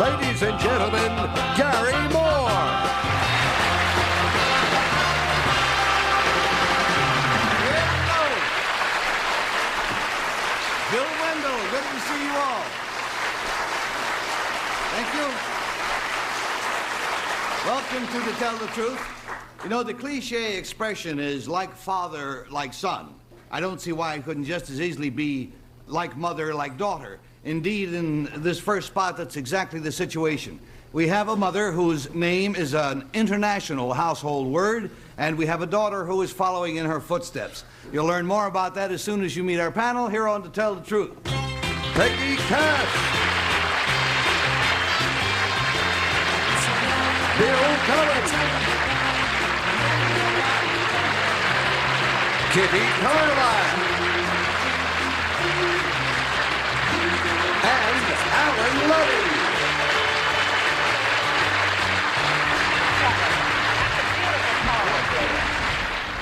ladies and gentlemen, Gary Moore. Hello. Bill Wendell, good to see you all. Thank you. Welcome to the Tell the Truth. You know, the cliche expression is like father, like son. I don't see why it couldn't just as easily be like mother, like daughter. Indeed, in this first spot, that's exactly the situation. We have a mother whose name is an international household word, and we have a daughter who is following in her footsteps. You'll learn more about that as soon as you meet our panel here on To Tell the Truth. Peggy Cash. Bill Cullen. Kitty Carlisle. And Alan Luddy.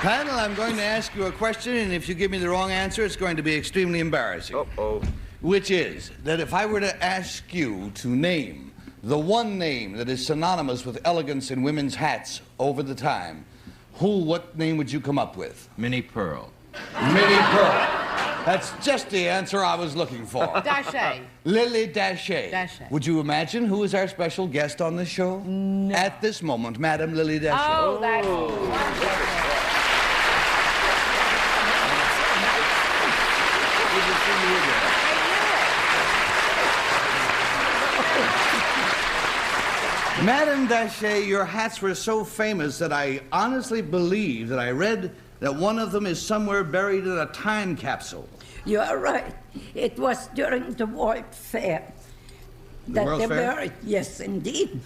Panel, I'm going to ask you a question, and if you give me the wrong answer, it's going to be extremely embarrassing. Uh-oh. Which is that if I were to ask you to name the one name that is synonymous with elegance in women's hats over the time, what name would you come up with? Minnie Pearl. Minnie Pearl. That's just the answer I was looking for. Dashay. Lily Dashay. Dashay. Would you imagine who is our special guest on this show? No. At this moment, Madam Lily Dashay. Oh, that's wonderful. Good to see you again. Madam Dashay, your hats were so famous that I honestly believe that I read that one of them is somewhere buried in a time capsule. You are right. It was during the World Fair that World they Fair? buried. Yes, indeed.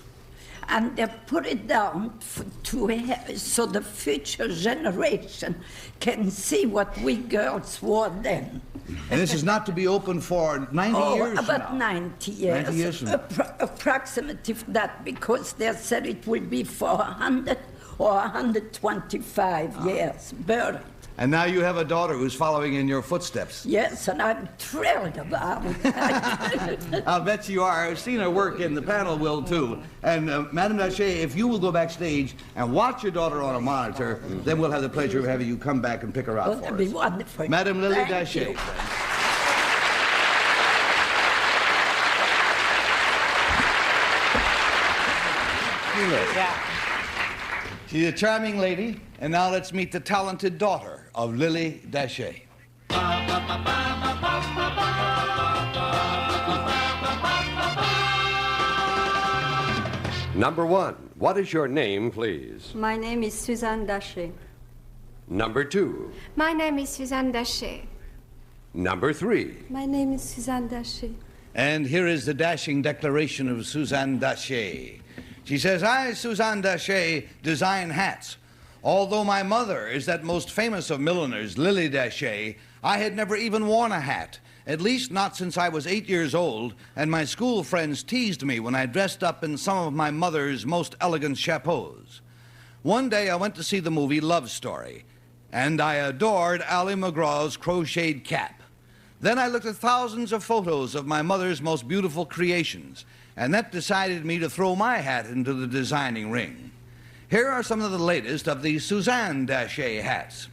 And they put it down so the future generation can see what we girls wore then. And this is not to be open for 90 years from about now. 90 years. 90 years from now. Approximately that, because they said it will be for 100 or 125 years buried. And now you have a daughter who's following in your footsteps. Yes, and I'm thrilled about it. I'll bet you are. I've seen her work, and the panel will too. And Madam Dashay, if you will go backstage and watch your daughter on a monitor, then we'll have the pleasure of having you come back and pick her out for That'd us. be wonderful. Madam Lily Thank Dashay. you. Yeah. She's a charming lady, and now let's meet the talented daughter of Lily Dashay. Number one, what is your name, please? My name is Suzanne Dashay. Number two. My name is Suzanne Dashay. Number three. My name is Suzanne Dashay. And here is the dashing declaration of Suzanne Dashay. She says, I, Suzanne Dashay, design hats. Although my mother is that most famous of milliners, Lily Dashay, I had never even worn a hat, at least not since I was 8 years old, and my school friends teased me when I dressed up in some of my mother's most elegant chapeaus. One day I went to see the movie Love Story, and I adored Ally McGraw's crocheted cap. Then I looked at thousands of photos of my mother's most beautiful creations, and that decided me to throw my hat into the designing ring. Here are some of the latest of the Suzanne Dashay hats.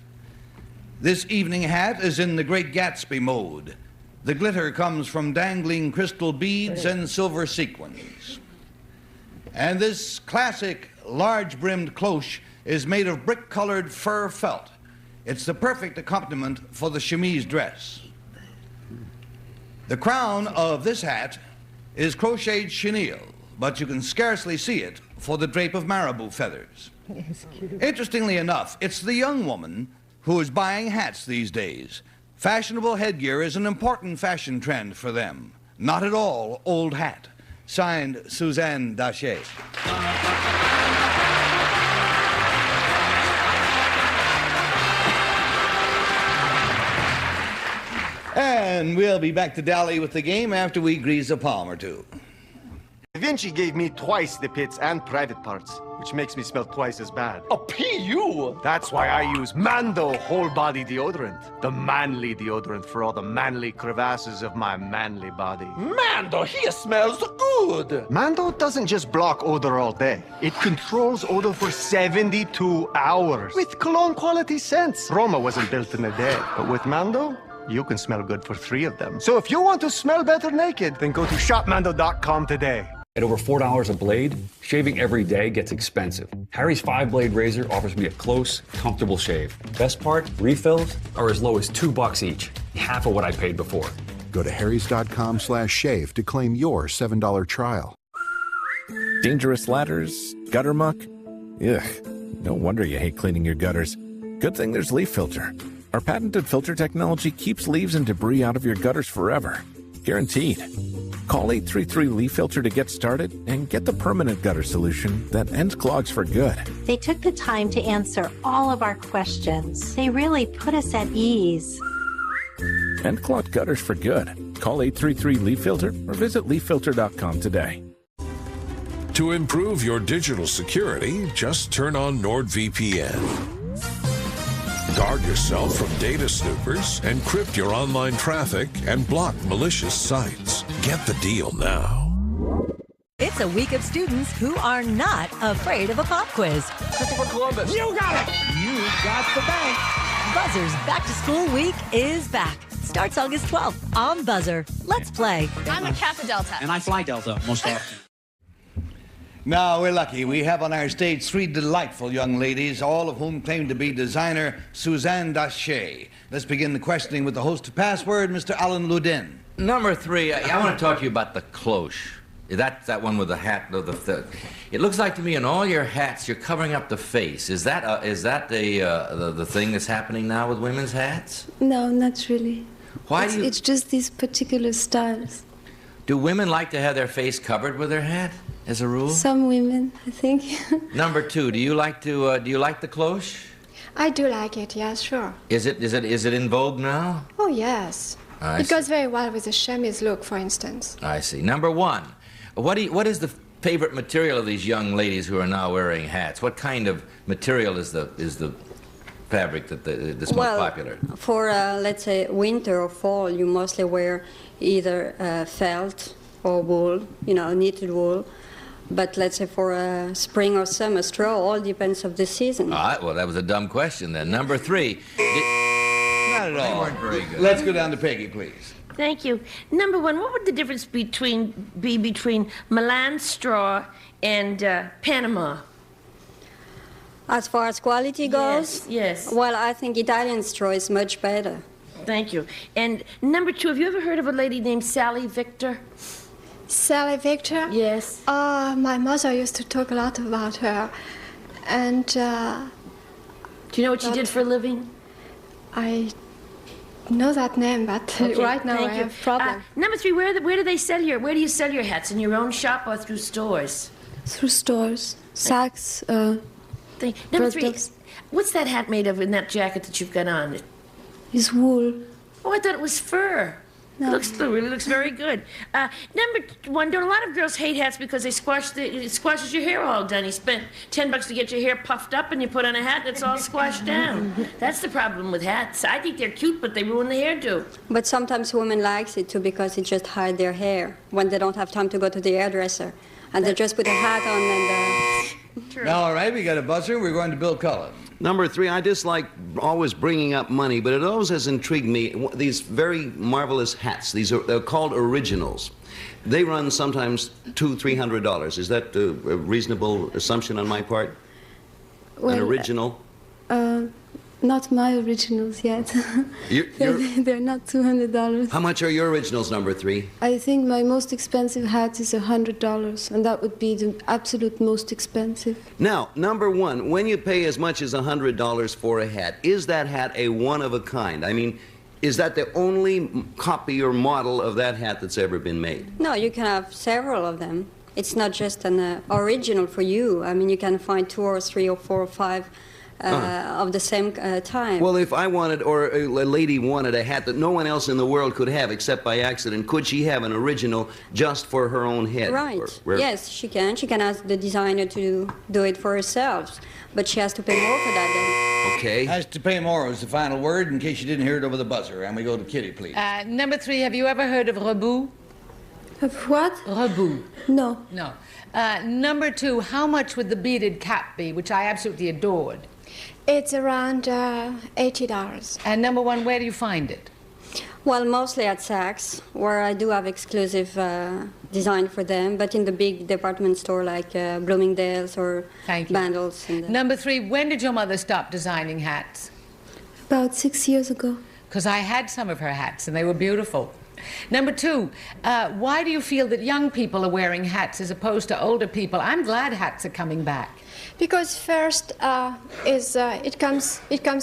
This evening hat is in the Great Gatsby mode. The glitter comes from dangling crystal beads and silver sequins. And this classic large-brimmed cloche is made of brick-colored fur felt. It's the perfect accompaniment for the chemise dress. The crown of this hat is crocheted chenille, but you can scarcely see it for the drape of marabou feathers. Interestingly enough, it's the young woman who is buying hats these days. Fashionable headgear is an important fashion trend for them. Not at all old hat. Signed, Suzanne Dashay. And we'll be back to Dally with the game after we grease a palm or two. Da Vinci gave me twice the pits and private parts. which makes me smell twice as bad. A PU? That's why I use Mando whole body deodorant. The manly deodorant for all the manly crevasses of my manly body. Mando, he smells good. Mando doesn't just block odor all day. It controls odor for 72 hours. With cologne quality scents. Roma wasn't built in a day. But with Mando, you can smell good for 3 of them. So if you want to smell better naked, then go to shopmando.com today. At over $4 a blade, shaving every day gets expensive. Harry's 5-blade razor offers me a close, comfortable shave. Best part, refills are as low as $2 each, half of what I paid before. Go to harrys.com/shave to claim your $7 trial. Dangerous ladders, gutter muck? Ugh, no wonder you hate cleaning your gutters. Good thing there's Leaf Filter. Our patented filter technology keeps leaves and debris out of your gutters forever. Guaranteed. Call 833-LEAF-FILTER to get started and get the permanent gutter solution that ends clogs for good. They took the time to answer all of our questions. They really put us at ease. End clogged gutters for good. Call 833-LEAF-FILTER or visit leaffilter.com today. To improve your digital security, just turn on NordVPN. Guard yourself from data snoopers, encrypt your online traffic, and block malicious sites. Get the deal now. It's a week of students who are not afraid of a pop quiz. Christopher Columbus. You got it! You got the bank. BUZZR's Back to School Week is back. Starts August 12th on BUZZR. Let's play. I'm a Kappa Delta. And I fly Delta most often. Now, we're lucky. We have on our stage 3 delightful young ladies, all of whom claim to be designer Suzanne Daché. Let's begin the questioning with the host of Password, Mr. Alan Ludin. Number 3, I want to talk to you about the cloche. That's that one with the hat. It looks like to me in all your hats, you're covering up the face. Is that the thing that's happening now with women's hats? No, not really. Why do you... It's just these particular styles. Do women like to have their face covered with their hat, as a rule? Some women, I think. Number 2, do you like the cloche? I do like it, yes, sure. Is it in vogue now? Oh, yes. It goes very well with the chemise look, for instance. I see. Number 1, what is the favorite material of these young ladies who are now wearing hats? What kind of material is the fabric that's most popular? For, let's say, winter or fall, you mostly wear either felt or wool, knitted wool. But let's say for spring or summer, straw, all depends of the season. All right, well, that was a dumb question then. Number 3. Not at all. They weren't very good. Let's go down to Peggy, please. Thank you. Number 1, what would the difference be between Milan straw and Panama? As far as quality goes? Yes. Well, I think Italian straw is much better. Thank you. And number 2, have you ever heard of a lady named Sally Victor? Sally Victor? Yes. My mother used to talk a lot about her. And, do you know what she did for a living? I know that name, but Okay, right now I thank you. have a problem. Number 3, where do they sell where do you sell your hats? In your own shop or through stores? Through stores, Saks, Number 3, what's that hat made of in that jacket that you've got on? It's wool. Oh, I thought it was fur. No. It really looks very good. Number 1, don't a lot of girls hate hats because it squashes your hair all done? You spent $10 to get your hair puffed up and you put on a hat that's all squashed down. That's the problem with hats. I think they're cute, but they ruin the hairdo. But sometimes women likes it too because it just hide their hair when they don't have time to go to the hairdresser. And they just put a hat on and... Now, all right, we got a buzzer. We're going to Bill Cullen. Number 3, I dislike always bringing up money, but it always has intrigued me. These very marvelous hats, they're called originals. They run sometimes $200-300. Is that a reasonable assumption on my part? Well, an original? Not my originals yet. They're not $200. How much are your originals, number 3? I think my most expensive hat is $100, and that would be the absolute most expensive. Now, number 1, when you pay as much as $100 for a hat, is that hat a one-of-a-kind? I mean, is that the only copy or model of that hat that's ever been made? No, you can have several of them. It's not just an original for you. I mean, you can find 2 or 3 or 4 or 5 of the same time. Well, if I wanted, or a lady wanted a hat that no one else in the world could have except by accident, could she have an original just for her own head? Right. Yes, she can. She can ask the designer to do it for herself, but she has to pay more for that then. Okay. Has to pay more is the final word in case you didn't hear it over the buzzer. And we go to Kitty, please. Number 3, have you ever heard of rebut? Of what? Rebut. No. No. Number 2, how much would the beaded cap be, which I absolutely adored? It's around $80. And number 1, where do you find it? Well, mostly at Saks, where I do have exclusive design for them, but in the big department store like Bloomingdale's or Bandles. Number 3, when did your mother stop designing hats? About 6 years ago. Because I had some of her hats, and they were beautiful. Number 2, why do you feel that young people are wearing hats as opposed to older people? I'm glad hats are coming back. Because first it comes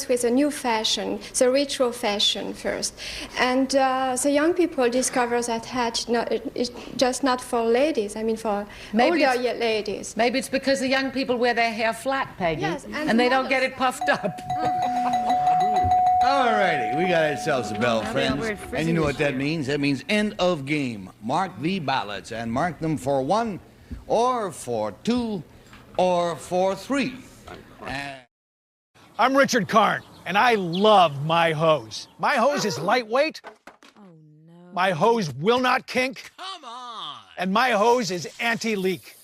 with a new fashion, the retro fashion first, and the young people discover that hat it's just not for ladies. I mean for older ladies. Maybe it's because the young people wear their hair flat, Peggy, yes, and they don't get it puffed up. All righty, we got ourselves a bell, friends. And you know what that means? That means end of game. Mark the ballots and mark them for 1 or for 2 or for 3. I'm Richard Karn, and I love my hose. My hose is lightweight. Oh, no. My hose will not kink. Come on. And my hose is anti-leak.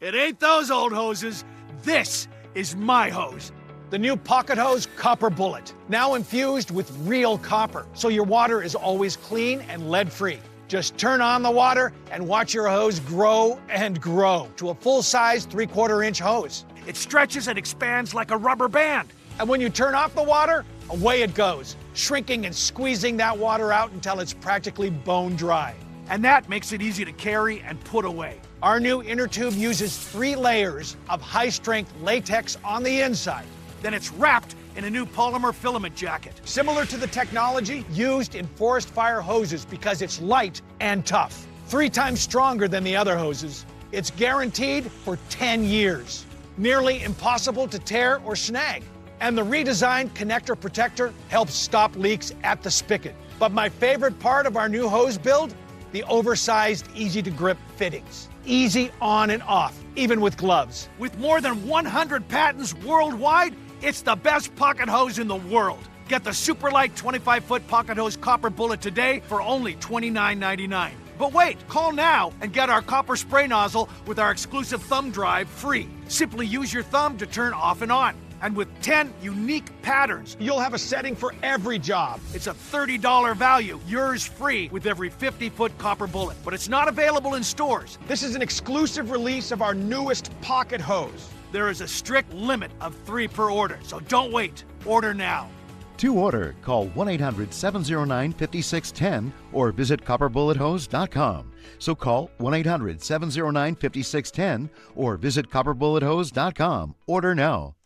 It ain't those old hoses. This is my hose. The new pocket hose Copper Bullet, now infused with real copper, so your water is always clean and lead-free. Just turn on the water and watch your hose grow and grow to a full-size 3/4-inch hose. It stretches and expands like a rubber band. And when you turn off the water, away it goes, shrinking and squeezing that water out until it's practically bone dry. And that makes it easy to carry and put away. Our new inner tube uses 3 layers of high-strength latex on the inside. Then it's wrapped in a new polymer filament jacket, similar to the technology used in forest fire hoses because it's light and tough. 3 times stronger than the other hoses. It's guaranteed for 10 years. Nearly impossible to tear or snag. And the redesigned connector protector helps stop leaks at the spigot. But my favorite part of our new hose build, the oversized, easy-to-grip fittings. Easy on and off, even with gloves. With more than 100 patents worldwide, it's the best pocket hose in the world. Get the super light 25-foot pocket hose Copper Bullet today for only $29.99. But wait, call now and get our copper spray nozzle with our exclusive thumb drive free. Simply use your thumb to turn off and on. And with 10 unique patterns, you'll have a setting for every job. It's a $30 value, yours free with every 50-foot Copper Bullet. But it's not available in stores. This is an exclusive release of our newest pocket hose. There is a strict limit of 3 per order, so don't wait. Order now. To order, call 1-800-709-5610 or visit copperbullethose.com. So call 1-800-709-5610 or visit copperbullethose.com. Order now.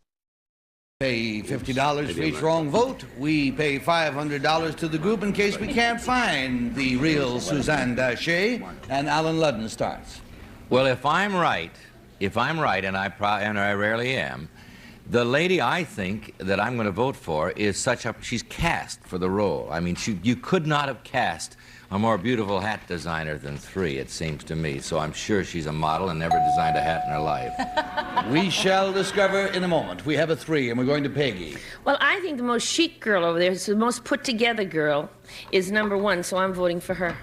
Pay $50 for each wrong vote. We pay $500 to the group in case we can't find the real Suzanne Dachet, and Alan Ludden starts. Well, if I'm right, and I rarely am, the lady I think that I'm going to vote for is she's cast for the role. I mean, you could not have cast a more beautiful hat designer than 3, it seems to me. So I'm sure she's a model and never designed a hat in her life. We shall discover in a moment. We have a 3, and we're going to Peggy. Well, I think the most chic girl over there, the most put-together girl, is number 1, so I'm voting for her.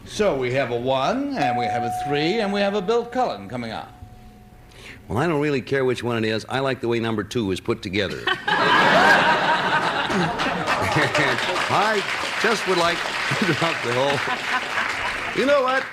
So we have a 1, and we have a 3, and we have a Bill Cullen coming out. Well, I don't really care which one it is. I like the way number 2 is put together. I just would like to drop the whole... You know what?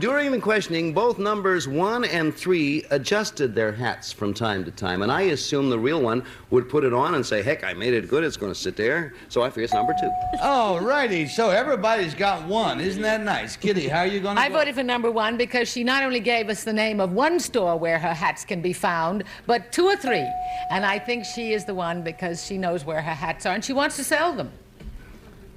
During the questioning, both numbers 1 and 3 adjusted their hats from time to time, and I assume the real one would put it on and say, heck, I made it good, it's going to sit there. So I figure it's number 2. All righty, so everybody's got 1. Isn't that nice? Kitty, how are you going to I voted for number 1 because she not only gave us the name of 1 store where her hats can be found, but 2 or 3. And I think she is the one because she knows where her hats are and she wants to sell them.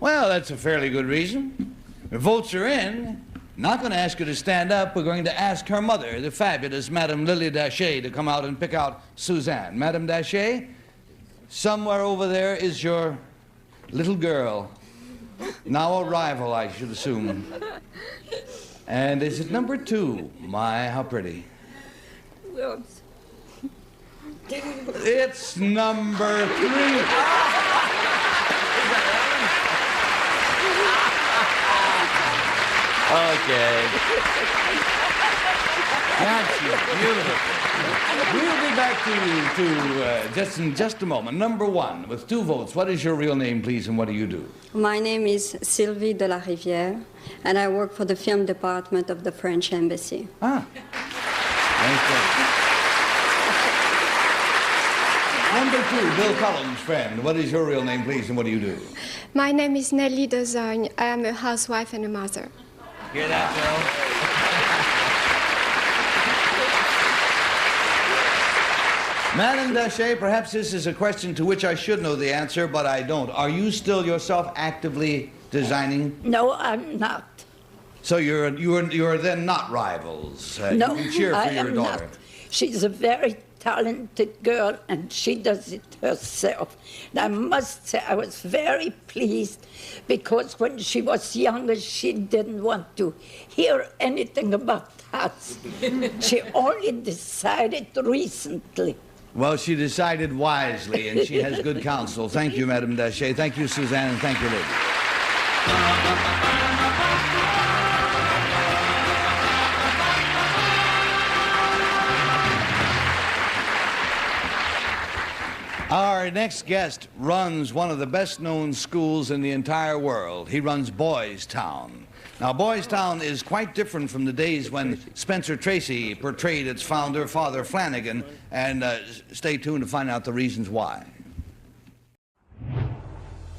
Well, that's a fairly good reason. The votes are in. Not going to ask her to stand up. We're going to ask her mother, the fabulous Madame Lily Dachet, to come out and pick out Suzanne. Madame Dachet, Somewhere over there is your little girl. Now a rival, I should assume. And is it number 2? My, how pretty. Whoops. It's number 3. Okay. That's beautiful. We'll be back to just a moment. Number 1, with 2 votes. What is your real name, please, and what do you do? My name is Sylvie de la Rivière, and I work for the film department of the French Embassy. Ah. Thank you. Number 2, Bill Collins' friend. What is your real name, please, and what do you do? My name is Nelly Dezogne. I am a housewife and a mother. Hear that, Bill? Madame Dachet, perhaps this is a question to which I should know the answer, but I don't. Are you still yourself actively designing? No, I'm not. So you're then not rivals. No, you can cheer for I your am daughter. not. She's a very talented girl, and she does it herself. And I must say, I was very pleased, because when she was younger, she didn't want to hear anything about hats. She only decided recently. Well, she decided wisely, and she has good counsel. Thank you, Madame Dachet. Thank you, Suzanne, and thank you, ladies. Our next guest runs one of the best-known schools in the entire world. He runs Boys Town. Now, Boys Town is quite different from the days when Spencer Tracy portrayed its founder, Father Flanagan, and stay tuned to find out the reasons why.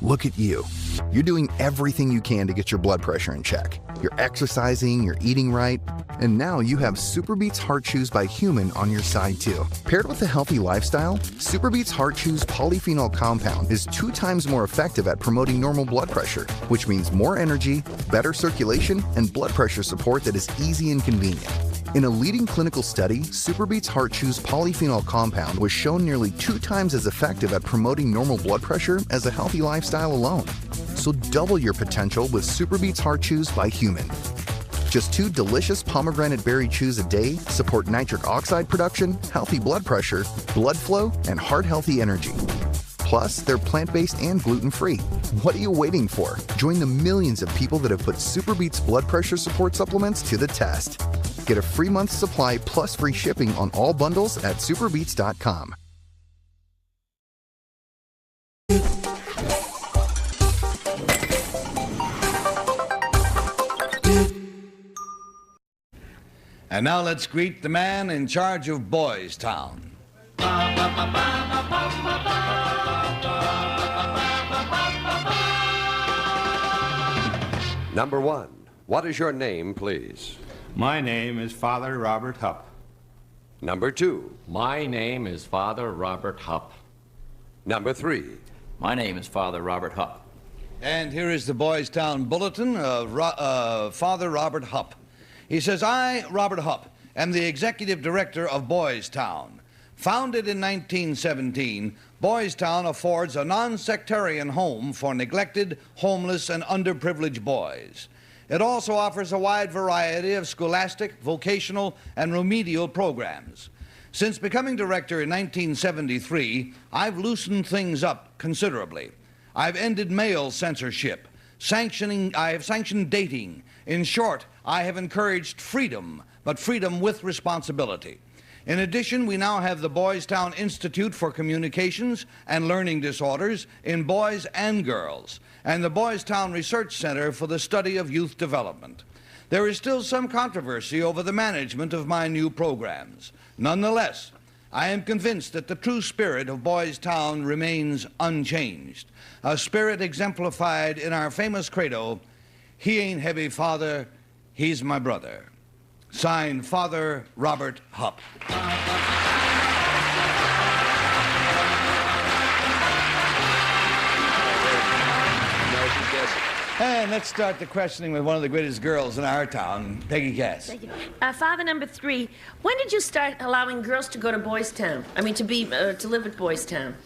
Look at you. You're doing everything you can to get your blood pressure in check. You're exercising, you're eating right, and now you have SuperBeets Heart Chews by Human on your side too. Paired with a healthy lifestyle, SuperBeets Heart Chews polyphenol compound is 2 times more effective at promoting normal blood pressure, which means more energy, better circulation, and blood pressure support that is easy and convenient. In a leading clinical study, SuperBeets Heart Chews polyphenol compound was shown nearly 2 times as effective at promoting normal blood pressure as a healthy lifestyle alone. So double your potential with SuperBeets Heart Chews by Human. Just 2 delicious pomegranate berry chews a day support nitric oxide production, healthy blood pressure, blood flow, and heart-healthy energy. Plus, they're plant-based and gluten-free. What are you waiting for? Join the millions of people that have put SuperBeets blood pressure support supplements to the test. Get a free month's supply plus free shipping on all bundles at superbeets.com. And now let's greet the man in charge of Boys Town. Number 1, what is your name, please? My name is Father Robert Hupp. Number 2. My name is Father Robert Hupp. Number 3. My name is Father Robert Hupp. And here is the Boys Town Bulletin of Father Robert Hupp. He says, I, Robert Hupp, am the executive director of Boys Town. Founded in 1917, Boys Town affords a non-sectarian home for neglected, homeless, and underprivileged boys. It also offers a wide variety of scholastic, vocational, and remedial programs. Since becoming director in 1973, I've loosened things up considerably. I've ended male censorship. I have sanctioned dating. In short, I have encouraged freedom, but freedom with responsibility. In addition, we now have the Boys Town Institute for Communications and Learning Disorders in boys and girls, and the Boys Town Research Center for the Study of Youth Development. There is still some controversy over the management of my new programs. Nonetheless, I am convinced that the true spirit of Boys Town remains unchanged, a spirit exemplified in our famous credo, "He ain't heavy, Father, he's my brother." Signed, Father Robert Hupp. And let's start the questioning with one of the greatest girls in our town, Peggy Cass. Thank you. Father number 3, when did you start allowing girls to go to Boys Town? I mean, to live at Boys Town?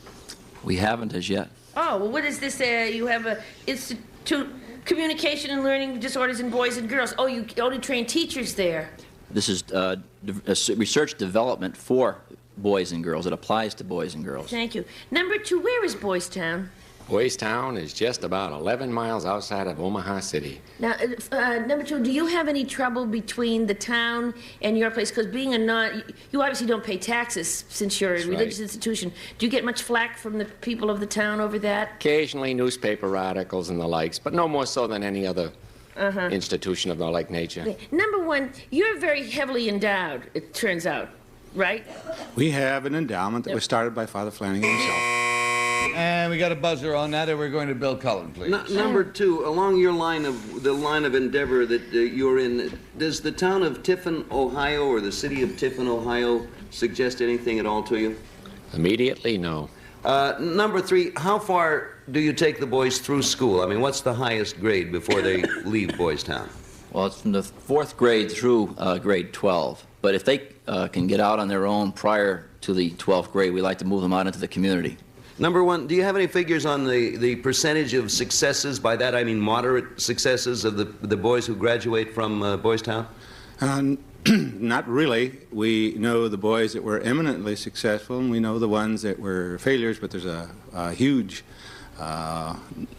We haven't as yet. Oh, well, what is this? You have a Institute Communication and Learning Disorders in Boys and Girls. Oh, you only train teachers there. This is research development for boys and girls. It applies to boys and girls. Thank you. Number 2, where is Boys Town? Boys Town is just about 11 miles outside of Omaha City. Now, number 2, do you have any trouble between the town and your place? Because being you obviously don't pay taxes since you're a religious institution. Do you get much flack from the people of the town over that? Occasionally newspaper articles and the likes, but no more so than any other institution of the like nature. Okay. Number 1, you're very heavily endowed, it turns out, right? We have an endowment that was started by Father Flanagan himself. And we got a buzzer on that, and we're going to Bill Cullen, please. Number 2, along your line of endeavor that you're in, does the town of Tiffin, Ohio, or the city of Tiffin, Ohio, suggest anything at all to you? Immediately, no. Number 3, how far do you take the boys through school? I mean, what's the highest grade before they leave Boys Town? Well, it's from the 4th grade through grade 12. But if they can get out on their own prior to the 12th grade, we like to move them out into the community. Number 1, do you have any figures on the percentage of successes? By that I mean moderate successes of the boys who graduate from Boys Town? Not really. We know the boys that were eminently successful, and we know the ones that were failures, but there's a huge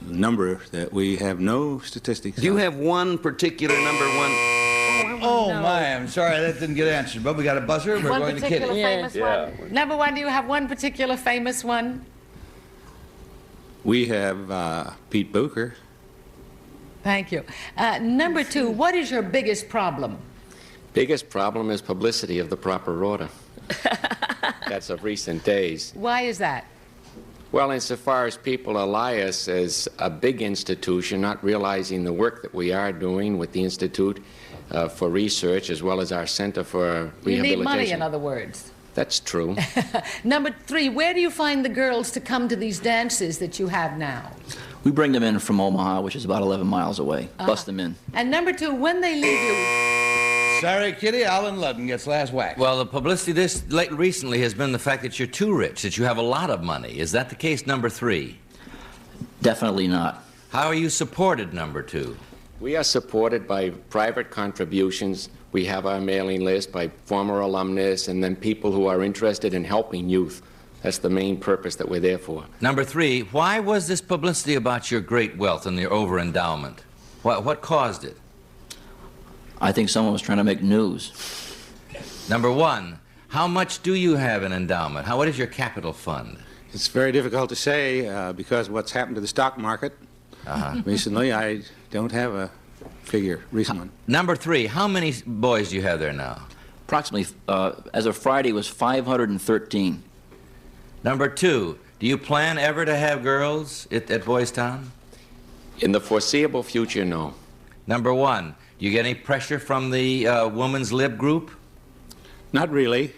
number that we have no statistics Do you have one particular number 1? Oh, my, I'm sorry, that didn't get answered, but we got a buzzer. We're One going to Kitty. particular famous one? Number 1, do you have one particular famous one? We have Pete Booker. Thank you. Number 2, what is your biggest problem? Biggest problem is publicity of the proper order. That's of recent days. Why is that? Well, insofar as people ally us as a big institution, not realizing the work that we are doing with the Institute for Research, as well as our Center for Rehabilitation. You need money, in other words. That's true. Number 3, where do you find the girls to come to these dances that you have now? We bring them in from Omaha, which is about 11 miles away. Bust them in. And number 2, when they leave you... Sorry, Kitty, Alan Ludden gets last whack. Well, the publicity recently has been the fact that you're too rich, that you have a lot of money. Is that the case, number 3? Definitely not. How are you supported, number 2? We are supported by private contributions. We have our mailing list by former alumnus and then people who are interested in helping youth. That's the main purpose that we're there for. Number 3, why was this publicity about your great wealth and your over-endowment? What caused it? I think someone was trying to make news. Number 1, how much do you have in endowment? What is your capital fund? It's very difficult to say because of what's happened to the stock market recently. I don't have a figure, recent one. Number 3, how many boys do you have there now? Approximately, as of Friday, was 513. Number 2, do you plan ever to have girls at Boys Town? In the foreseeable future, no. Number 1, do you get any pressure from the Women's Lib group? Not really,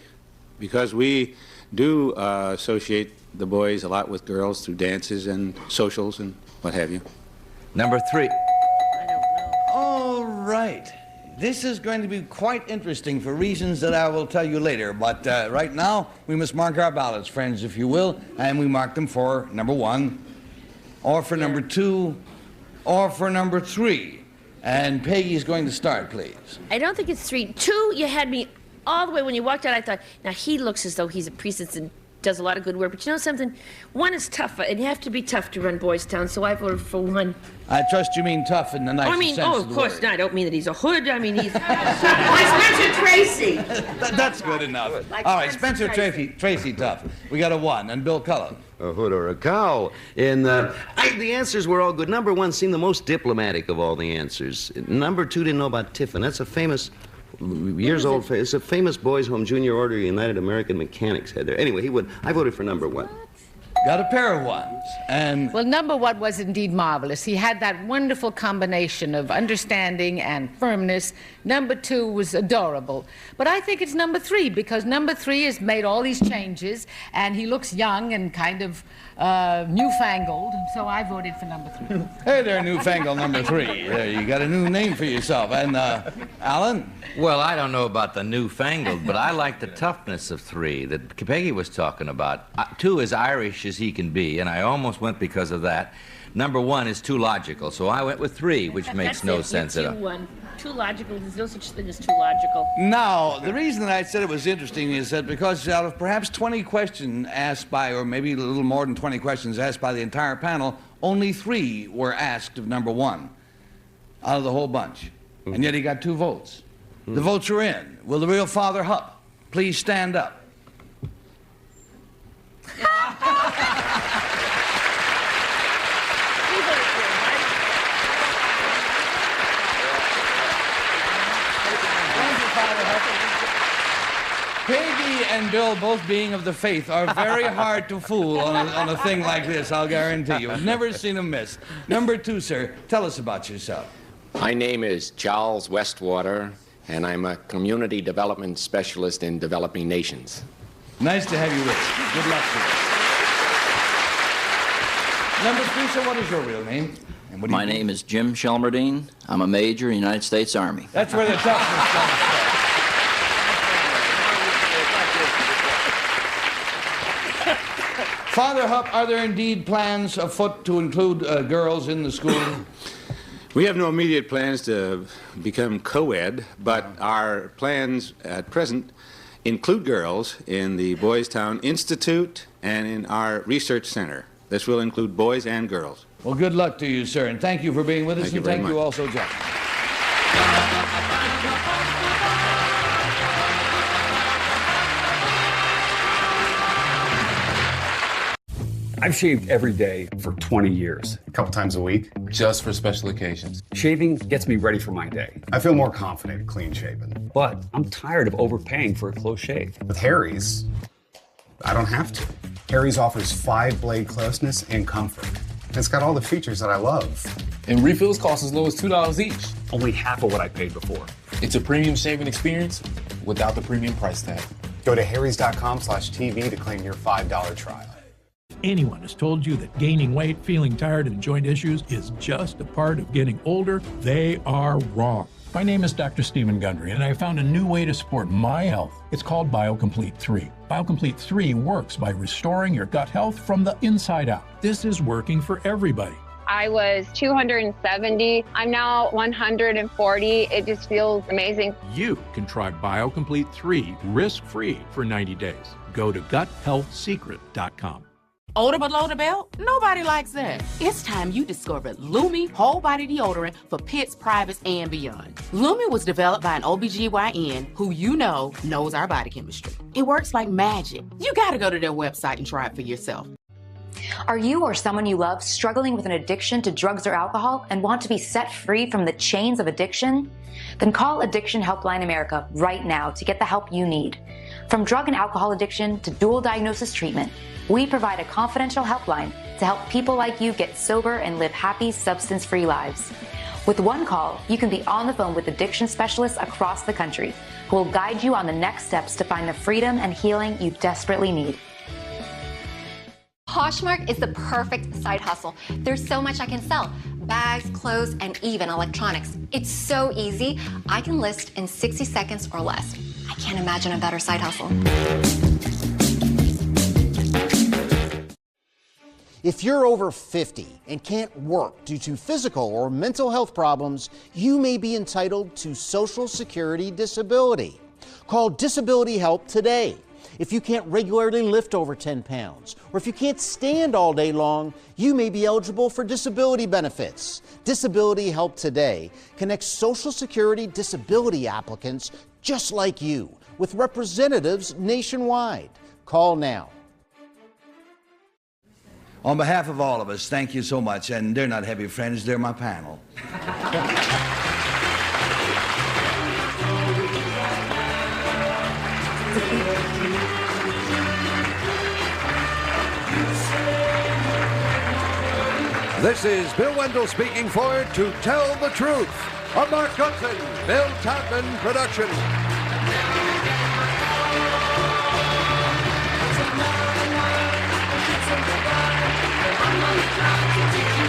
because we do associate the boys a lot with girls through dances and socials and what have you. Number 3. All right. This is going to be quite interesting for reasons that I will tell you later. But right now, we must mark our ballots, friends, if you will. And we mark them for number 1, or for number 2, or for number 3. And Peggy's going to start, please. I don't think it's 3. 2, you had me all the way when you walked out. I thought, now he looks as though he's a priest and does a lot of good work. But you know something? 1 is tough, and you have to be tough to run Boys Town, so I voted for 1. I trust you mean tough in the nicest sense of the of course word. not. I don't mean that he's a hood. I mean he's like Spencer Tracy. That's good enough. All right, Spencer Tracy tough. We got a 1, and Bill Cullen. A hood or a cow. And the answers were all good. Number 1 seemed the most diplomatic of all the answers. Number 2 didn't know about Tiffin. That's a famous, years-old, it's a famous boys' home junior order United American Mechanics had there. Anyway, I voted for number 1. Got a pair of 1s. And well, number 1 was indeed marvelous. He had that wonderful combination of understanding and firmness. Number 2 was adorable. But I think it's number 3, because number 3 has made all these changes, and he looks young and kind of newfangled, so I voted for number 3. Hey there, newfangled number 3. There, you got a new name for yourself. And Alan? Well, I don't know about the newfangled, but I like the toughness of 3 that Peggy was talking about. 2 is Irish as he can be, and I almost went because of that. Number 1 is too logical, so I went with 3, which makes no sense at all. Too logical. There's no such thing as too logical. Now, the reason that I said it was interesting is that because out of perhaps 20 questions asked by, or maybe a little more than 20 questions asked by the entire panel, only 3 were asked of number 1 out of the whole bunch. And yet he got 2 votes. The votes are in. Will the real Father Hupp please stand up? Peggy and Bill, both being of the faith, are very hard to fool on a thing like this, I'll guarantee you. I've never seen them miss. Number 2, sir, tell us about yourself. My name is Charles Westwater, and I'm a community development specialist in developing nations. Nice to have you with us. Good luck to you. Number 3, sir, what is your real name? And what do My name is Jim Shelmerdine. I'm a major in the United States Army. That's where the toughness comes from. Father Hupp, are there indeed plans afoot to include girls in the school? We have no immediate plans to become co-ed, but our plans at present include girls in the Boys Town Institute and in our research center. This will include boys and girls. Well, good luck to you, sir, and thank you for being with us, and thank you also, John. I've shaved every day for 20 years. A couple times a week. Just for special occasions. Shaving gets me ready for my day. I feel more confident clean shaven. But I'm tired of overpaying for a close shave. With Harry's, I don't have to. Harry's offers 5-blade closeness and comfort. It's got all the features that I love. And refills cost as low as $2 each. Only half of what I paid before. It's a premium shaving experience without the premium price tag. Go to harrys.com/TV to claim your $5 trial. Anyone has told you that gaining weight, feeling tired, and joint issues is just a part of getting older, they are wrong. My name is Dr. Stephen Gundry, and I found a new way to support my health. It's called BioComplete 3. BioComplete 3 works by restoring your gut health from the inside out. This is working for everybody. I was 270. I'm now 140. It just feels amazing. You can try BioComplete 3 risk-free for 90 days. Go to guthealthsecret.com. Odor below the belt? Nobody likes that. It's time you discovered Lumi Whole Body Deodorant for pits, privates, and beyond. Lumi was developed by an OBGYN who you know knows our body chemistry. It works like magic. You gotta go to their website and try it for yourself. Are you or someone you love struggling with an addiction to drugs or alcohol and want to be set free from the chains of addiction? Then call Addiction Helpline America right now to get the help you need. From drug and alcohol addiction to dual diagnosis treatment, we provide a confidential helpline to help people like you get sober and live happy, substance-free lives. With one call, you can be on the phone with addiction specialists across the country who will guide you on the next steps to find the freedom and healing you desperately need. Poshmark is the perfect side hustle. There's so much I can sell. Bags, clothes, and even electronics. It's so easy. I can list in 60 seconds or less. I can't imagine a better side hustle. If you're over 50 and can't work due to physical or mental health problems, you may be entitled to Social Security disability. Call Disability Help today. If you can't regularly lift over 10 pounds, or if you can't stand all day long, you may be eligible for disability benefits. Disability Help Today connects Social Security disability applicants just like you with representatives nationwide. Call now. On behalf of all of us, thank you so much. And they're not heavy friends, they're my panel. This is Bill Wendell speaking for To Tell the Truth, a Mark Goodson, Bill Todman production. I'm